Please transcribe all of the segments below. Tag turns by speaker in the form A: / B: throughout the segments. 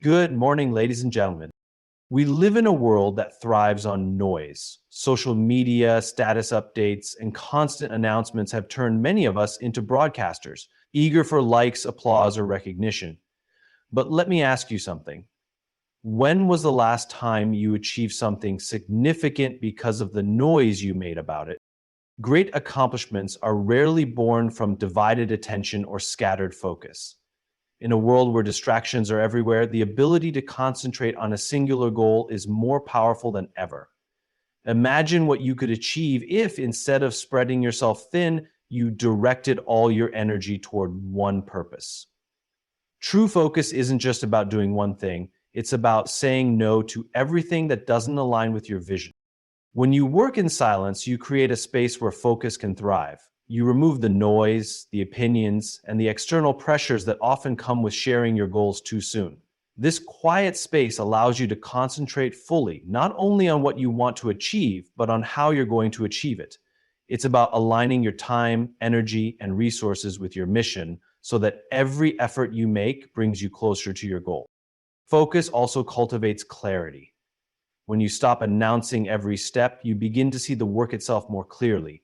A: Good morning, ladies and gentlemen. We live in a world that thrives on noise. Social media, status updates, and constant announcements have turned many of us into broadcasters, eager for likes, applause, or recognition. But let me ask you something. When was the last time you achieved something significant because of the noise you made about it? Great accomplishments are rarely born from divided attention or scattered focus. In a world where distractions are everywhere, the ability to concentrate on a singular goal is more powerful than ever. Imagine what you could achieve if, instead of spreading yourself thin, you directed all your energy toward one purpose. True focus isn't just about doing one thing, it's about saying no to everything that doesn't align with your vision. When you work in silence, you create a space where focus can thrive. You remove the noise, the opinions, and the external pressures that often come with sharing your goals too soon. This quiet space allows you to concentrate fully, not only on what you want to achieve, but on how you're going to achieve it. It's about aligning your time, energy, and resources with your mission so that every effort you make brings you closer to your goal. Focus also cultivates clarity. When you stop announcing every step, you begin to see the work itself more clearly.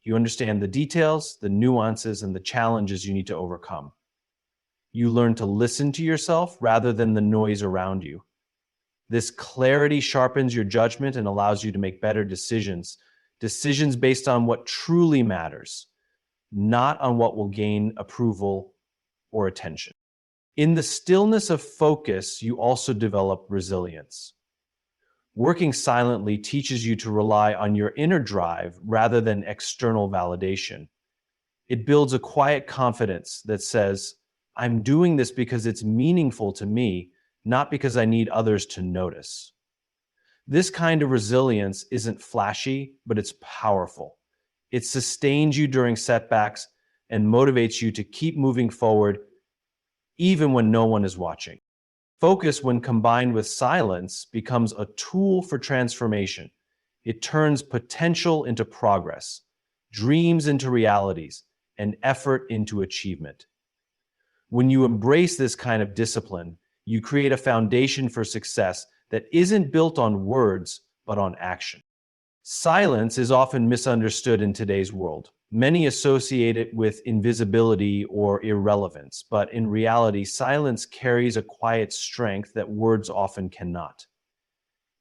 A: You understand the details, the nuances, and the challenges you need to overcome. You learn to listen to yourself rather than the noise around you. This clarity sharpens your judgment and allows you to make better decisions, decisions based on what truly matters, not on what will gain approval or attention. In the stillness of focus, you also develop resilience. Working silently teaches you to rely on your inner drive rather than external validation. It builds a quiet confidence that says, I'm doing this because it's meaningful to me, not because I need others to notice. This kind of resilience isn't flashy, but it's powerful. It sustains you during setbacks and motivates you to keep moving forward even when no one is watching. Focus, when combined with silence, becomes a tool for transformation. It turns potential into progress, dreams into realities, and effort into achievement. When you embrace this kind of discipline, you create a foundation for success that isn't built on words, but on action. Silence is often misunderstood in today's world. Many associate it with invisibility or irrelevance, but in reality, silence carries a quiet strength that words often cannot.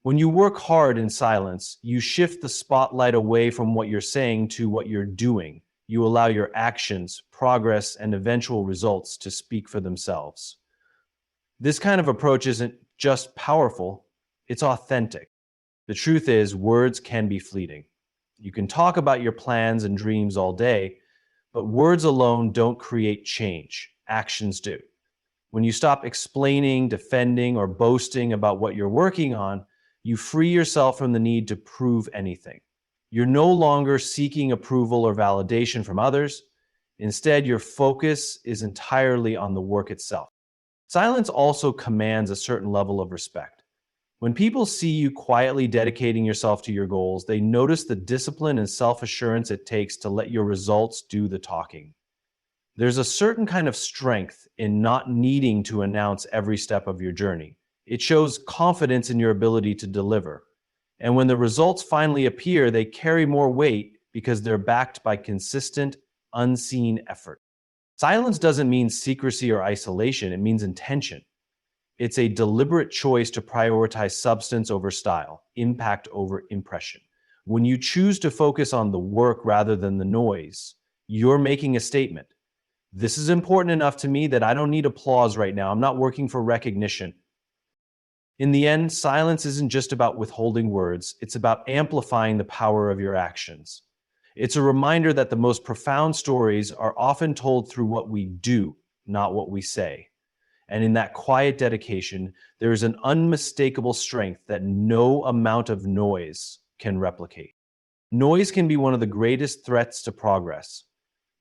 A: When you work hard in silence, you shift the spotlight away from what you're saying to what you're doing. You allow your actions, progress, and eventual results to speak for themselves. This kind of approach isn't just powerful, it's authentic. The truth is, words can be fleeting. You can talk about your plans and dreams all day, but words alone don't create change. Actions do. When you stop explaining, defending, or boasting about what you're working on, you free yourself from the need to prove anything. You're no longer seeking approval or validation from others. Instead, your focus is entirely on the work itself. Silence also commands a certain level of respect. When people see you quietly dedicating yourself to your goals, they notice the discipline and self-assurance it takes to let your results do the talking. There's a certain kind of strength in not needing to announce every step of your journey. It shows confidence in your ability to deliver. And when the results finally appear, they carry more weight because they're backed by consistent, unseen effort. Silence doesn't mean secrecy or isolation, it means intention. It's a deliberate choice to prioritize substance over style, impact over impression. When you choose to focus on the work rather than the noise, you're making a statement. This is important enough to me that I don't need applause right now. I'm not working for recognition. In the end, silence isn't just about withholding words, it's about amplifying the power of your actions. It's a reminder that the most profound stories are often told through what we do, not what we say. And in that quiet dedication, there is an unmistakable strength that no amount of noise can replicate. Noise can be one of the greatest threats to progress.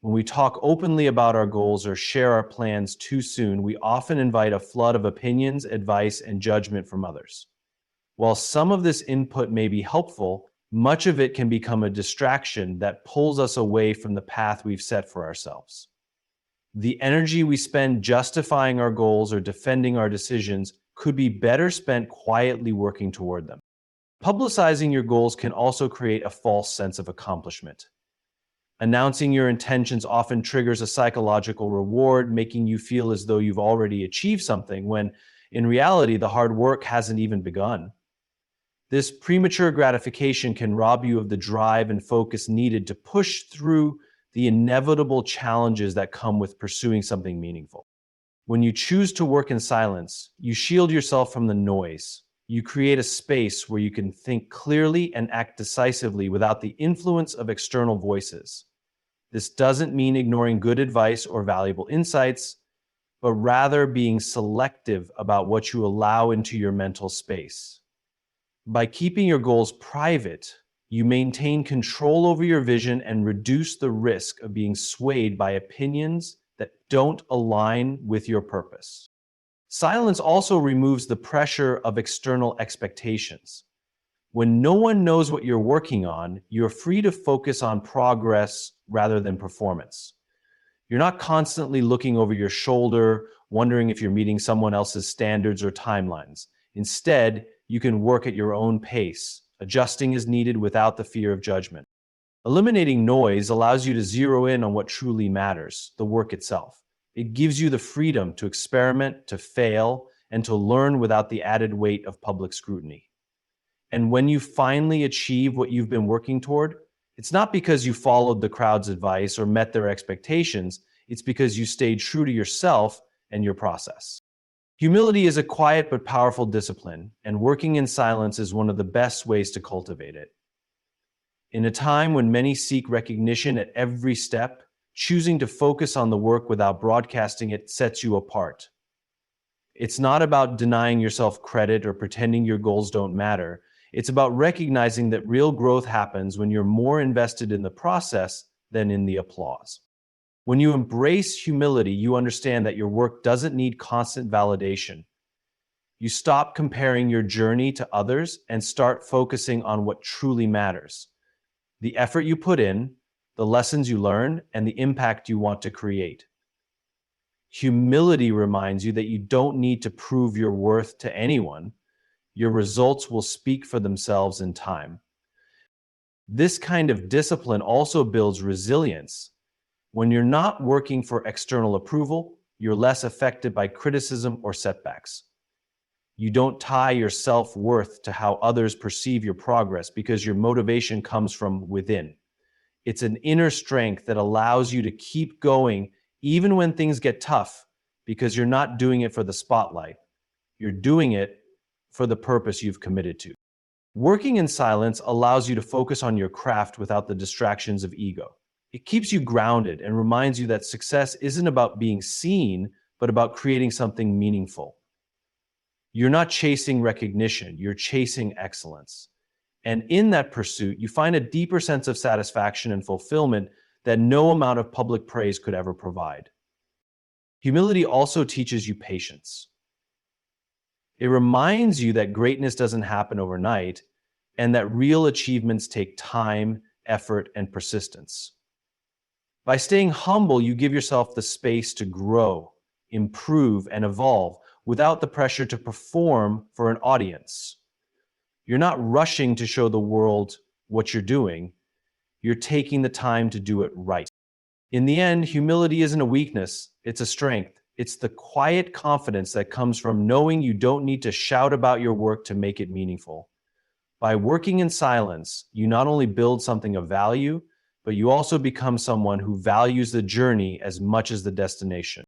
A: When we talk openly about our goals or share our plans too soon, we often invite a flood of opinions, advice, and judgment from others. While some of this input may be helpful, much of it can become a distraction that pulls us away from the path we've set for ourselves. The energy we spend justifying our goals or defending our decisions could be better spent quietly working toward them. Publicizing your goals can also create a false sense of accomplishment. Announcing your intentions often triggers a psychological reward, making you feel as though you've already achieved something, when in reality, the hard work hasn't even begun. This premature gratification can rob you of the drive and focus needed to push through the inevitable challenges that come with pursuing something meaningful. When you choose to work in silence, you shield yourself from the noise. You create a space where you can think clearly and act decisively without the influence of external voices. This doesn't mean ignoring good advice or valuable insights, but rather being selective about what you allow into your mental space. By keeping your goals private, you maintain control over your vision and reduce the risk of being swayed by opinions that don't align with your purpose. Silence also removes the pressure of external expectations. When no one knows what you're working on, you're free to focus on progress rather than performance. You're not constantly looking over your shoulder, wondering if you're meeting someone else's standards or timelines. Instead, you can work at your own pace, adjusting as needed without the fear of judgment. Eliminating noise allows you to zero in on what truly matters, the work itself. It gives you the freedom to experiment, to fail, and to learn without the added weight of public scrutiny. And when you finally achieve what you've been working toward, it's not because you followed the crowd's advice or met their expectations, it's because you stayed true to yourself and your process. Humility is a quiet but powerful discipline, and working in silence is one of the best ways to cultivate it. In a time when many seek recognition at every step, choosing to focus on the work without broadcasting it sets you apart. It's not about denying yourself credit or pretending your goals don't matter. It's about recognizing that real growth happens when you're more invested in the process than in the applause. When you embrace humility, you understand that your work doesn't need constant validation. You stop comparing your journey to others and start focusing on what truly matters: the effort you put in, the lessons you learn, and the impact you want to create. Humility reminds you that you don't need to prove your worth to anyone. Your results will speak for themselves in time. This kind of discipline also builds resilience. When you're not working for external approval, you're less affected by criticism or setbacks. You don't tie your self-worth to how others perceive your progress because your motivation comes from within. It's an inner strength that allows you to keep going even when things get tough, because you're not doing it for the spotlight. You're doing it for the purpose you've committed to. Working in silence allows you to focus on your craft without the distractions of ego. It keeps you grounded and reminds you that success isn't about being seen, but about creating something meaningful. You're not chasing recognition, you're chasing excellence. And in that pursuit, you find a deeper sense of satisfaction and fulfillment that no amount of public praise could ever provide. Humility also teaches you patience. It reminds you that greatness doesn't happen overnight and that real achievements take time, effort, and persistence. By staying humble, you give yourself the space to grow, improve, and evolve without the pressure to perform for an audience. You're not rushing to show the world what you're doing. You're taking the time to do it right. In the end, humility isn't a weakness, it's a strength. It's the quiet confidence that comes from knowing you don't need to shout about your work to make it meaningful. By working in silence, you not only build something of value, but you also become someone who values the journey as much as the destination.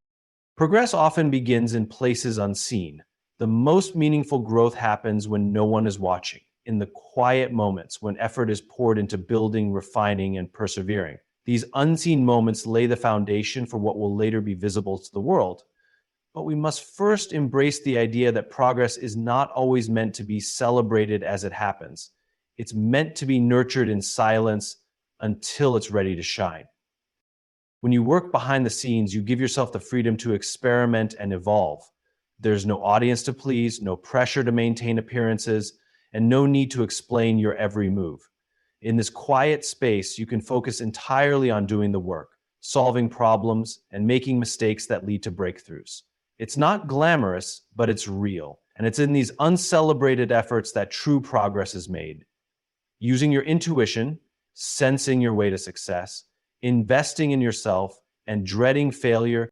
A: Progress often begins in places unseen. The most meaningful growth happens when no one is watching, in the quiet moments when effort is poured into building, refining, and persevering. These unseen moments lay the foundation for what will later be visible to the world. But we must first embrace the idea that progress is not always meant to be celebrated as it happens. It's meant to be nurtured in silence until it's ready to shine. When you work behind the scenes, you give yourself the freedom to experiment and evolve. There's no audience to please, no pressure to maintain appearances, and no need to explain your every move. In this quiet space, you can focus entirely on doing the work, solving problems, and making mistakes that lead to breakthroughs. It's not glamorous, but it's real. And it's in these uncelebrated efforts that true progress is made. Using your intuition, sensing your way to success, investing in yourself, and dreading failure,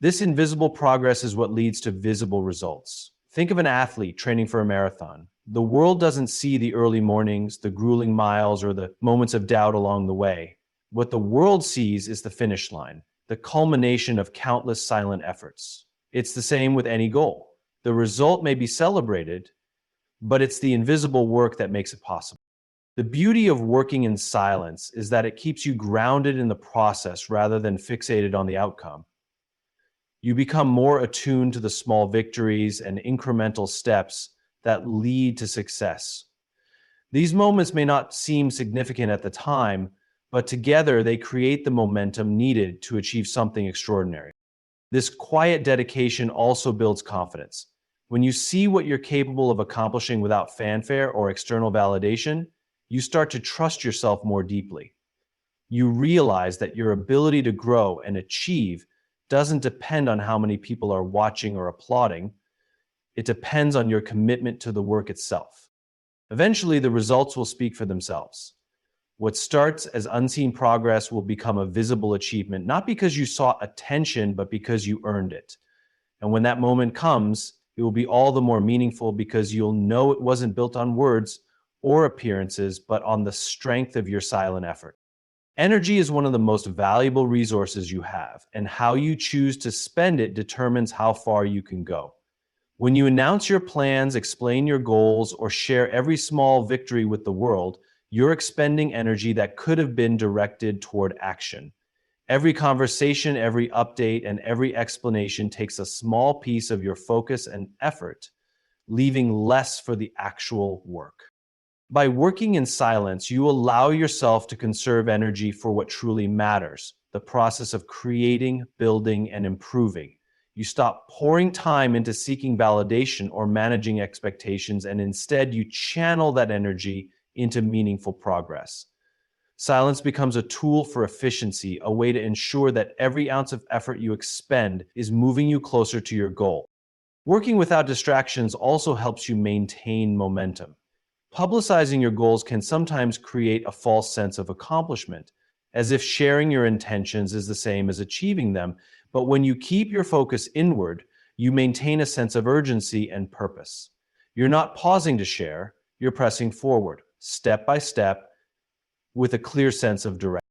A: this invisible progress is what leads to visible results. Think of an athlete training for a marathon. The world doesn't see the early mornings, the grueling miles, or the moments of doubt along the way. What the world sees is the finish line, the culmination of countless silent efforts. It's the same with any goal. The result may be celebrated, but it's the invisible work that makes it possible. The beauty of working in silence is that it keeps you grounded in the process rather than fixated on the outcome. You become more attuned to the small victories and incremental steps that lead to success. These moments may not seem significant at the time, but together they create the momentum needed to achieve something extraordinary. This quiet dedication also builds confidence. When you see what you're capable of accomplishing without fanfare or external validation, you start to trust yourself more deeply. You realize that your ability to grow and achieve doesn't depend on how many people are watching or applauding. It depends on your commitment to the work itself. Eventually, the results will speak for themselves. What starts as unseen progress will become a visible achievement, not because you sought attention, but because you earned it. And when that moment comes, it will be all the more meaningful because you'll know it wasn't built on words or appearances, but on the strength of your silent effort. Energy is one of the most valuable resources you have, and how you choose to spend it determines how far you can go. When you announce your plans, explain your goals, or share every small victory with the world, you're expending energy that could have been directed toward action. Every conversation, every update, and every explanation takes a small piece of your focus and effort, leaving less for the actual work. By working in silence, you allow yourself to conserve energy for what truly matters, the process of creating, building, and improving. You stop pouring time into seeking validation or managing expectations, and instead you channel that energy into meaningful progress. Silence becomes a tool for efficiency, a way to ensure that every ounce of effort you expend is moving you closer to your goal. Working without distractions also helps you maintain momentum. Publicizing your goals can sometimes create a false sense of accomplishment, as if sharing your intentions is the same as achieving them. But when you keep your focus inward, you maintain a sense of urgency and purpose. You're not pausing to share, you're pressing forward, step by step, with a clear sense of direction.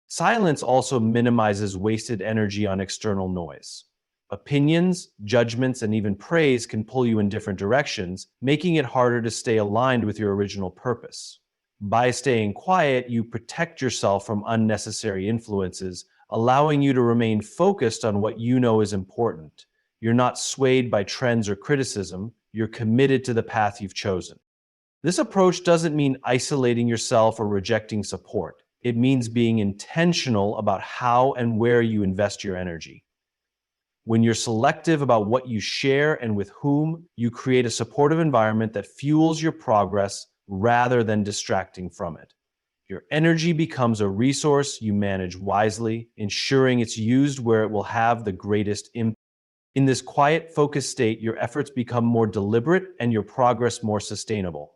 A: Silence also minimizes wasted energy on external noise. Opinions, judgments, and even praise can pull you in different directions, making it harder to stay aligned with your original purpose. By staying quiet, you protect yourself from unnecessary influences, allowing you to remain focused on what you know is important. You're not swayed by trends or criticism, you're committed to the path you've chosen. This approach doesn't mean isolating yourself or rejecting support. It means being intentional about how and where you invest your energy. When you're selective about what you share and with whom, you create a supportive environment that fuels your progress rather than distracting from it. Your energy becomes a resource you manage wisely, ensuring it's used where it will have the greatest impact. In this quiet, focused state, your efforts become more deliberate and your progress more sustainable.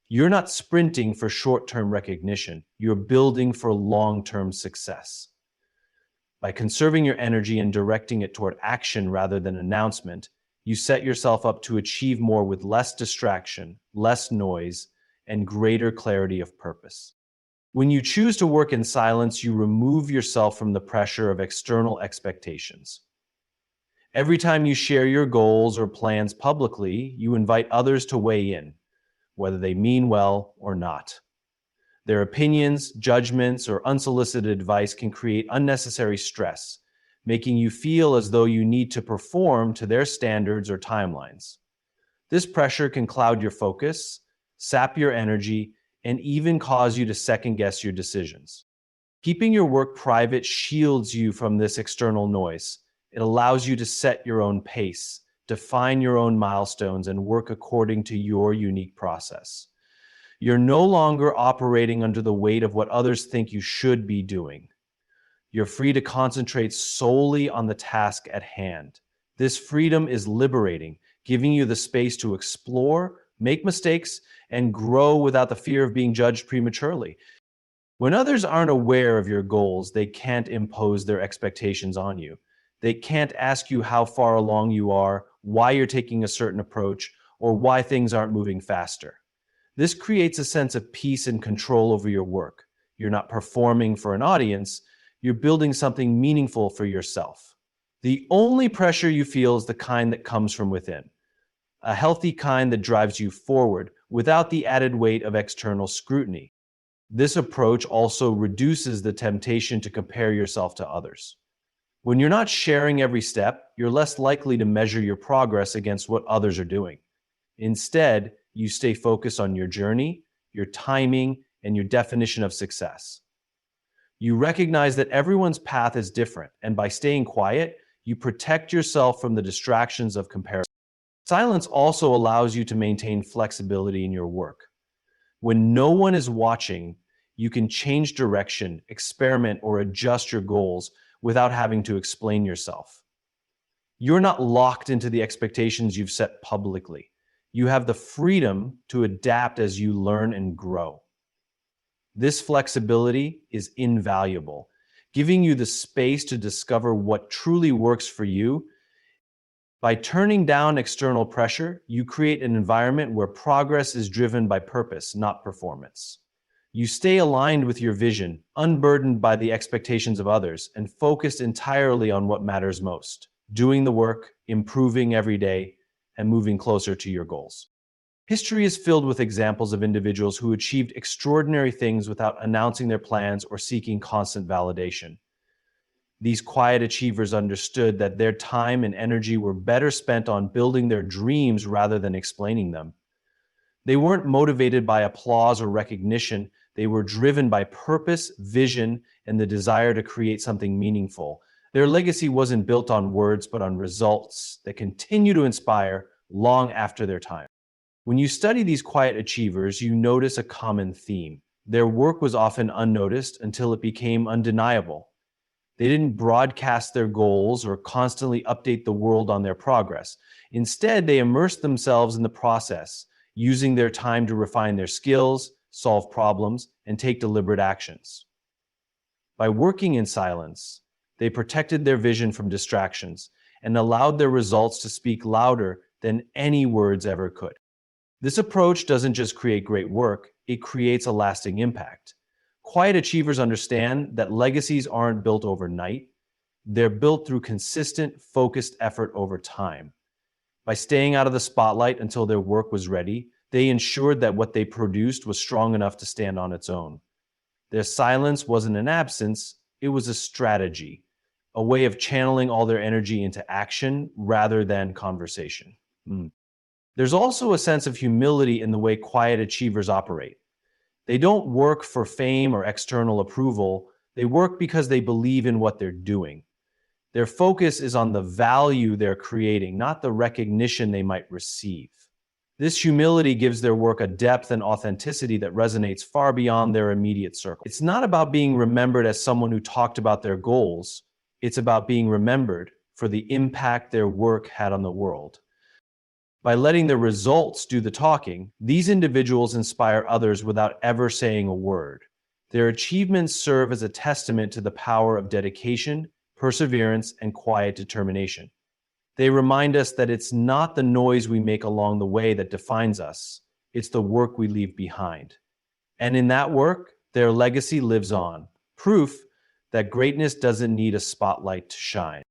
A: You're not sprinting for short-term recognition, you're building for long-term success. By conserving your energy and directing it toward action rather than announcement, you set yourself up to achieve more with less distraction, less noise, and greater clarity of purpose. When you choose to work in silence, you remove yourself from the pressure of external expectations. Every time you share your goals or plans publicly, you invite others to weigh in, whether they mean well or not. Their opinions, judgments, or unsolicited advice can create unnecessary stress, making you feel as though you need to perform to their standards or timelines. This pressure can cloud your focus, sap your energy, and even cause you to second-guess your decisions. Keeping your work private shields you from this external noise. It allows you to set your own pace, define your own milestones, and work according to your unique process. You're no longer operating under the weight of what others think you should be doing. You're free to concentrate solely on the task at hand. This freedom is liberating, giving you the space to explore, make mistakes, and grow without the fear of being judged prematurely. When others aren't aware of your goals, they can't impose their expectations on you. They can't ask you how far along you are, why you're taking a certain approach, or why things aren't moving faster. This creates a sense of peace and control over your work. You're not performing for an audience, you're building something meaningful for yourself. The only pressure you feel is the kind that comes from within, a healthy kind that drives you forward without the added weight of external scrutiny. This approach also reduces the temptation to compare yourself to others. When you're not sharing every step, you're less likely to measure your progress against what others are doing. Instead, you stay focused on your journey, your timing, and your definition of success. You recognize that everyone's path is different, and by staying quiet, you protect yourself from the distractions of comparison. Silence also allows you to maintain flexibility in your work. When no one is watching, you can change direction, experiment, or adjust your goals without having to explain yourself. You're not locked into the expectations you've set publicly. You have the freedom to adapt as you learn and grow. This flexibility is invaluable, giving you the space to discover what truly works for you. By turning down external pressure, you create an environment where progress is driven by purpose, not performance. You stay aligned with your vision, unburdened by the expectations of others, and focused entirely on what matters most, doing the work, improving every day, and moving closer to your goals. History is filled with examples of individuals who achieved extraordinary things without announcing their plans or seeking constant validation. These quiet achievers understood that their time and energy were better spent on building their dreams rather than explaining them. They weren't motivated by applause or recognition. They were driven by purpose, vision, and the desire to create something meaningful. Their legacy wasn't built on words, but on results that continue to inspire long after their time. When you study these quiet achievers, you notice a common theme. Their work was often unnoticed until it became undeniable. They didn't broadcast their goals or constantly update the world on their progress. Instead, they immersed themselves in the process, using their time to refine their skills, solve problems, and take deliberate actions. By working in silence, they protected their vision from distractions and allowed their results to speak louder than any words ever could. This approach doesn't just create great work, it creates a lasting impact. Quiet achievers understand that legacies aren't built overnight. They're built through consistent, focused effort over time. By staying out of the spotlight until their work was ready, they ensured that what they produced was strong enough to stand on its own. Their silence wasn't an absence, it was a strategy, a way of channeling all their energy into action rather than conversation. There's also a sense of humility in the way quiet achievers operate. They don't work for fame or external approval. They work because they believe in what they're doing. Their focus is on the value they're creating, not the recognition they might receive. This humility gives their work a depth and authenticity that resonates far beyond their immediate circle. It's not about being remembered as someone who talked about their goals. It's about being remembered for the impact their work had on the world. By letting the results do the talking, these individuals inspire others without ever saying a word. Their achievements serve as a testament to the power of dedication, perseverance, and quiet determination. They remind us that it's not the noise we make along the way that defines us, it's the work we leave behind. And in that work, their legacy lives on, proof that greatness doesn't need a spotlight to shine.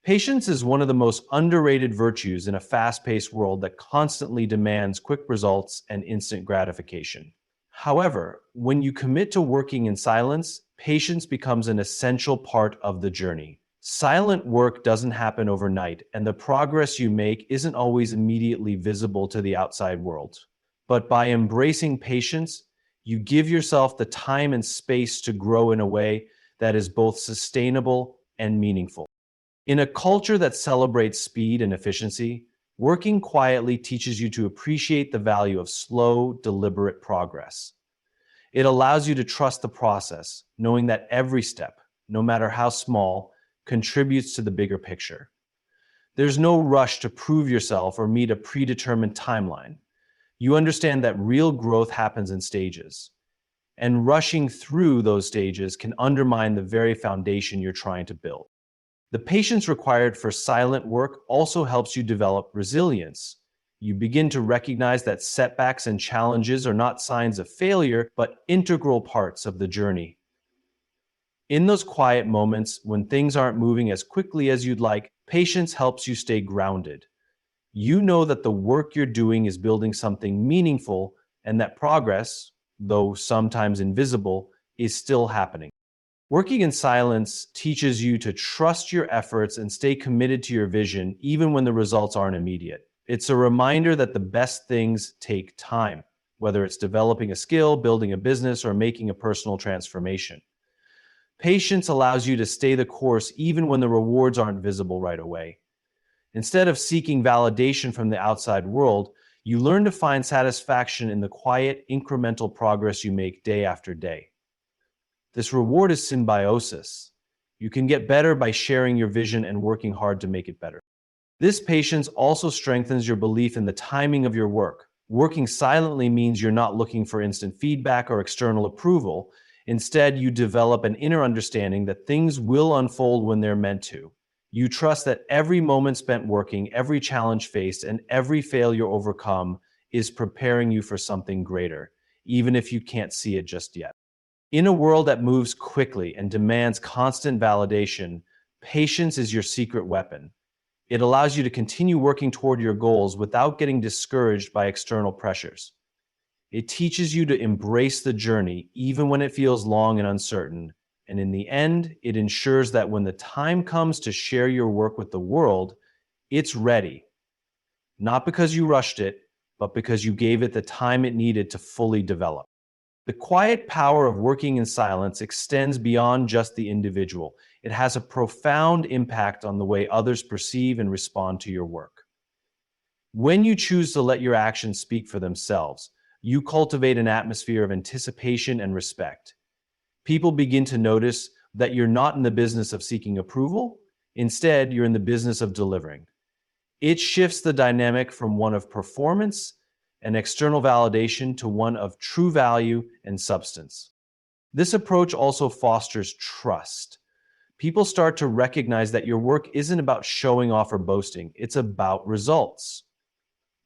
A: Patience is one of the most underrated virtues in a fast-paced world that constantly demands quick results and instant gratification. However, when you commit to working in silence, patience becomes an essential part of the journey. Silent work doesn't happen overnight, and the progress you make isn't always immediately visible to the outside world. But by embracing patience, you give yourself the time and space to grow in a way that is both sustainable and meaningful. In a culture that celebrates speed and efficiency, working quietly teaches you to appreciate the value of slow, deliberate progress. It allows you to trust the process, knowing that every step, no matter how small, contributes to the bigger picture. There's no rush to prove yourself or meet a predetermined timeline. You understand that real growth happens in stages, and rushing through those stages can undermine the very foundation you're trying to build. The patience required for silent work also helps you develop resilience. You begin to recognize that setbacks and challenges are not signs of failure, but integral parts of the journey. In those quiet moments when things aren't moving as quickly as you'd like, patience helps you stay grounded. You know that the work you're doing is building something meaningful and that progress, though sometimes invisible, is still happening. Working in silence teaches you to trust your efforts and stay committed to your vision even when the results aren't immediate. It's a reminder that the best things take time, whether it's developing a skill, building a business, or making a personal transformation. Patience allows you to stay the course even when the rewards aren't visible right away. Instead of seeking validation from the outside world, you learn to find satisfaction in the quiet, incremental progress you make day after day. This reward is symbiosis. You can get better by sharing your vision and working hard to make it better. This patience also strengthens your belief in the timing of your work. Working silently means you're not looking for instant feedback or external approval. Instead, you develop an inner understanding that things will unfold when they're meant to. You trust that every moment spent working, every challenge faced, and every failure overcome is preparing you for something greater, even if you can't see it just yet. In a world that moves quickly and demands constant validation, patience is your secret weapon. It allows you to continue working toward your goals without getting discouraged by external pressures. It teaches you to embrace the journey even when it feels long and uncertain. And in the end, it ensures that when the time comes to share your work with the world, it's ready. Not because you rushed it, but because you gave it the time it needed to fully develop. The quiet power of working in silence extends beyond just the individual. It has a profound impact on the way others perceive and respond to your work. When you choose to let your actions speak for themselves, you cultivate an atmosphere of anticipation and respect. People begin to notice that you're not in the business of seeking approval. Instead, you're in the business of delivering. It shifts the dynamic from one of performance and external validation to one of true value and substance. This approach also fosters trust. People start to recognize that your work isn't about showing off or boasting, it's about results.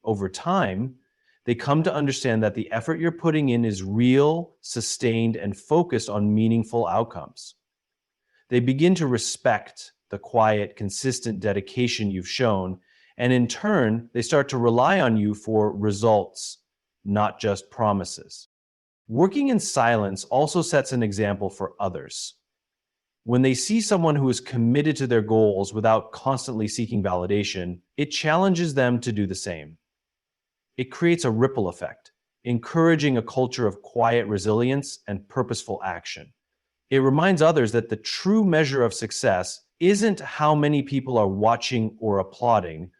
A: Over time, they come to understand that the effort you're putting in is real, sustained, and focused on meaningful outcomes. They begin to respect the quiet, consistent dedication you've shown, and in turn, they start to rely on you for results, not just promises. Working in silence also sets an example for others. When they see someone who is committed to their goals without constantly seeking validation, it challenges them to do the same. It creates a ripple effect, encouraging a culture of quiet resilience and purposeful action. It reminds others that the true measure of success isn't how many people are watching or applauding,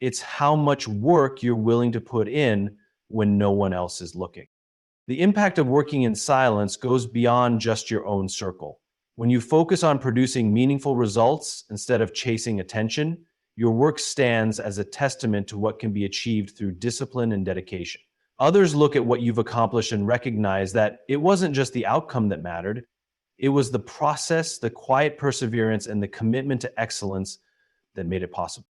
A: it's how much work you're willing to put in when no one else is looking. The impact of working in silence goes beyond just your own circle. When you focus on producing meaningful results instead of chasing attention, your work stands as a testament to what can be achieved through discipline and dedication. Others look at what you've accomplished and recognize that it wasn't just the outcome that mattered, it was the process, the quiet perseverance, and the commitment to excellence that made it possible.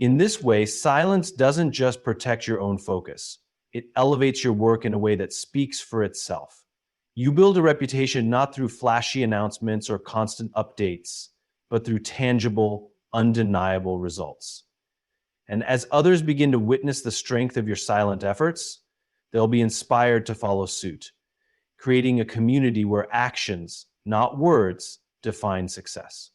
A: In this way, silence doesn't just protect your own focus, it elevates your work in a way that speaks for itself. You build a reputation not through flashy announcements or constant updates, but through tangible, undeniable results. And as others begin to witness the strength of your silent efforts, they'll be inspired to follow suit, creating a community where actions, not words, define success.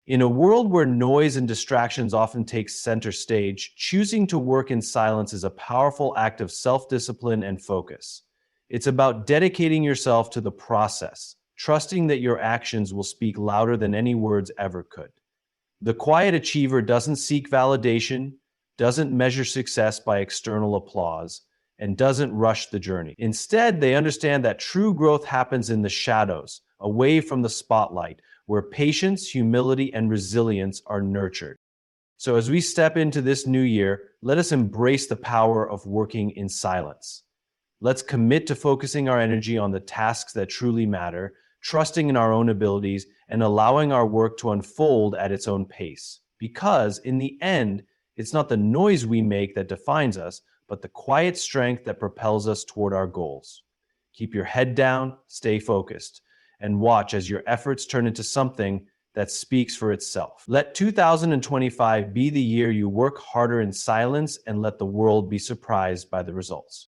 A: In a world where noise and distractions often take center stage, choosing to work in silence is a powerful act of self-discipline and focus. It's about dedicating yourself to the process, trusting that your actions will speak louder than any words ever could. The quiet achiever doesn't seek validation, doesn't measure success by external applause, and doesn't rush the journey. Instead, they understand that true growth happens in the shadows, away from the spotlight, where patience, humility, and resilience are nurtured. So, as we step into this new year, let us embrace the power of working in silence. Let's commit to focusing our energy on the tasks that truly matter, trusting in our own abilities, and allowing our work to unfold at its own pace. Because in the end, it's not the noise we make that defines us, but the quiet strength that propels us toward our goals. Keep your head down, stay focused, and watch as your efforts turn into something that speaks for itself. Let 2025 be the year you work harder in silence and let the world be surprised by the results.